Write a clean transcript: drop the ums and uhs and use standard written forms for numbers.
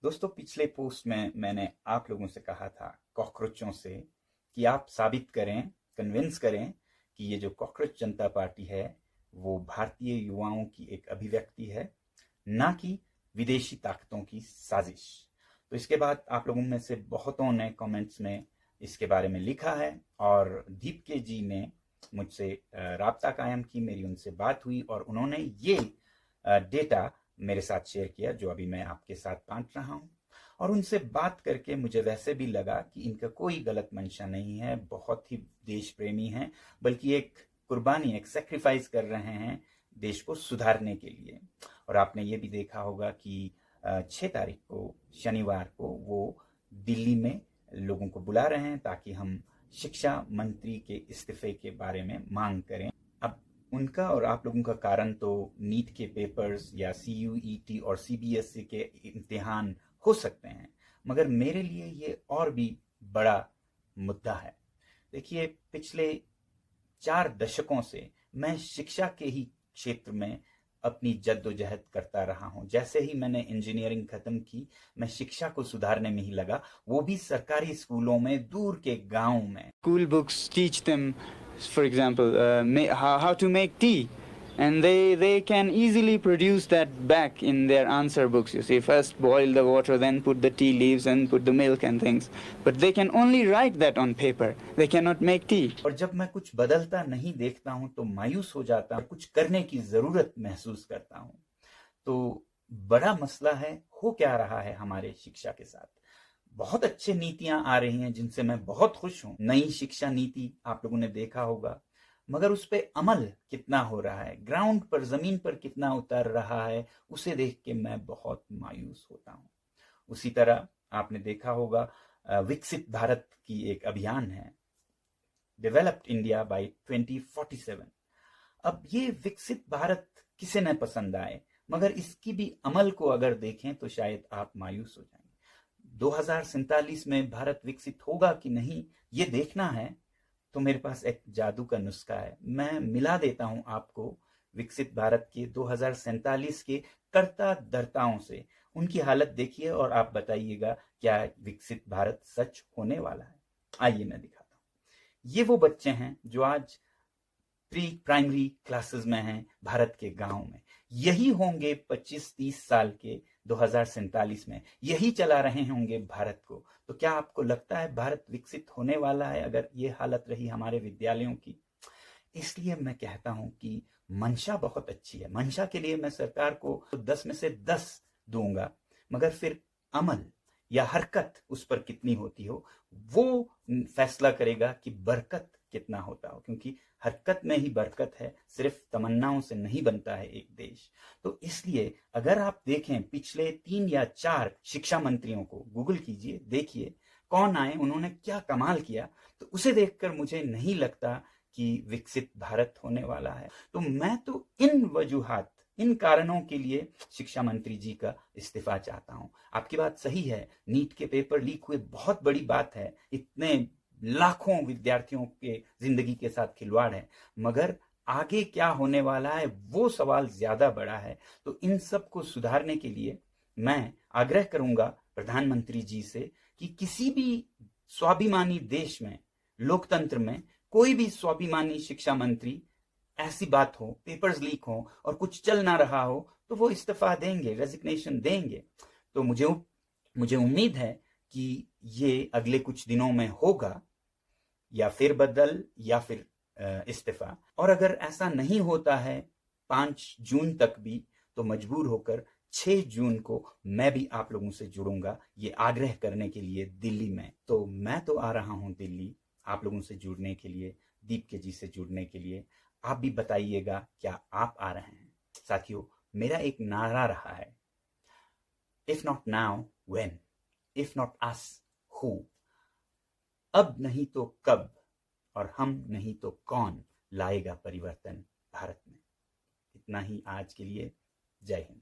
दोस्तों, पिछले पोस्ट में मैंने आप लोगों से कहा था कॉकरोचों से कि आप साबित करें, कन्विंस करें कि ये जो कॉकरोच जनता पार्टी है वो भारतीय युवाओं की एक अभिव्यक्ति है, ना कि विदेशी ताकतों की साजिश। तो इसके बाद आप लोगों में से बहुतों ने कमेंट्स में इसके बारे में लिखा है और दीप के जी ने मुझसे राब्ता कायम की, मेरी उनसे बात हुई और उन्होंने ये डेटा मेरे साथ शेयर किया जो अभी मैं आपके साथ बांट रहा हूं। और उनसे बात करके मुझे वैसे भी लगा कि इनका कोई गलत मंशा नहीं है, बहुत ही देश प्रेमी हैं, बल्कि एक कुर्बानी, एक सेक्रीफाइस कर रहे हैं देश को सुधारने के लिए। और आपने ये भी देखा होगा कि 6 तारीख को शनिवार को वो दिल्ली में लोगों को बुला रहे हैं ताकि हम शिक्षा मंत्री के इस्तीफे के बारे में मांग करें। अब उनका और आप लोगों का कारण तो नीट के पेपर्स या CUET और CBSE के इम्तिहान हो सकते हैं, मगर मेरे लिए ये और भी बड़ा मुद्दा है। देखिए, पिछले 4 दशकों से मैं शिक्षा के ही क्षेत्र में अपनी जद्दोजहद करता रहा हूं। जैसे ही मैंने इंजीनियरिंग खत्म की, मैं शिक्षा को सुधारने में ही लगा, वो भी सरकारी स्कूलों में, दूर के गांव में। School books teach them, for example, how to make tea, and they can easily produce that back in their answer books. You see, first boil the water, then put the tea leaves and put the milk and things. But they can only write that on paper. They cannot make tea. और जब मैं कुछ बदलता नहीं देखता हूं तो मायूस हो जाता हूं, कुछ करने की जरूरत महसूस करता हूं। तो बड़ा मसला है, हो क्या रहा है हमारे शिक्षा के साथ। बहुत अच्छे नीतियां आ रही हैं जिनसे मैं बहुत खुश हूं। नई शिक्षा नीति आप लोगों ने देखा होगा, मगर उस पर अमल कितना हो रहा है, ग्राउंड पर, जमीन पर कितना उतर रहा है, उसे देख के मैं बहुत मायूस होता हूं। उसी तरह आपने देखा होगा विकसित भारत की एक अभियान है, डेवलप्ड इंडिया बाय 2047। अब ये विकसित भारत किसे न पसंद आए, मगर इसकी भी अमल को अगर देखें तो शायद आप मायूस हो जाएंगे। 2047 में भारत विकसित होगा कि नहीं, ये देखना है तो मेरे पास एक जादू का नुस्खा है। मैं मिला देता हूं आपको विकसित भारत के 2047 के कर्ता धर्ताओं से। उनकी हालत देखिए और आप बताइएगा क्या विकसित भारत सच होने वाला है। आइए मैं दिखाता हूं। ये वो बच्चे हैं जो आज प्री प्राइमरी क्लासेस में हैं भारत के गांव में। यही होंगे 25-30 साल के 2047 में, यही चला रहे होंगे भारत को। तो क्या आपको लगता है भारत विकसित होने वाला है अगर ये हालत रही हमारे विद्यालयों की? इसलिए मैं कहता हूं कि मंशा बहुत अच्छी है। मंशा के लिए मैं सरकार को 10 में से 10 दूंगा, मगर फिर अमल या हरकत उस पर कितनी होती हो, वो फैसला करेगा कि बरकत कितना होता हो। क्योंकि हरकत में ही बरकत है, सिर्फ तमन्नाओं से नहीं बनता है एक देश। तो इसलिए अगर आप देखें पिछले 3 या 4 शिक्षा मंत्रियों को, गूगल कीजिए, देखिए कौन आए, उन्होंने क्या कमाल किया, तो उसे देखकर मुझे नहीं लगता कि विकसित भारत होने वाला है। तो मैं तो इन वजूहात, इन कारणों के लिए शिक्षा मंत्री जी का इस्तीफा चाहता हूं। आपकी बात सही है, नीट के पेपर लीक हुए बहुत बड़ी बात है, इतने लाखों विद्यार्थियों के जिंदगी के साथ खिलवाड़ है, मगर आगे क्या होने वाला है वो सवाल ज्यादा बड़ा है। तो इन सब को सुधारने के लिए मैं आग्रह करूंगा प्रधानमंत्री जी से कि किसी भी स्वाभिमानी देश में, लोकतंत्र में, कोई भी स्वाभिमानी शिक्षा मंत्री ऐसी बात हो, पेपर्स लीक हो और कुछ चल ना रहा हो, तो वो इस्तीफा देंगे, रेजिग्नेशन देंगे। तो मुझे उम्मीद है कि ये अगले कुछ दिनों में होगा, या फिर बदल या फिर इस्तीफा। और अगर ऐसा नहीं होता है 5 जून तक भी, तो मजबूर होकर 6 जून को मैं भी आप लोगों से जुड़ूंगा ये आग्रह करने के लिए दिल्ली में। तो मैं तो आ रहा हूं दिल्ली आप लोगों से जुड़ने के लिए, दीप के जी से जुड़ने के लिए। आप भी बताइएगा क्या आप आ रहे हैं। साथियों, मेरा एक नारा रहा है, if not now when, if not us who. अब नहीं तो कब, और हम नहीं तो कौन लाएगा परिवर्तन भारत में। इतना ही आज के लिए। जय हिंद।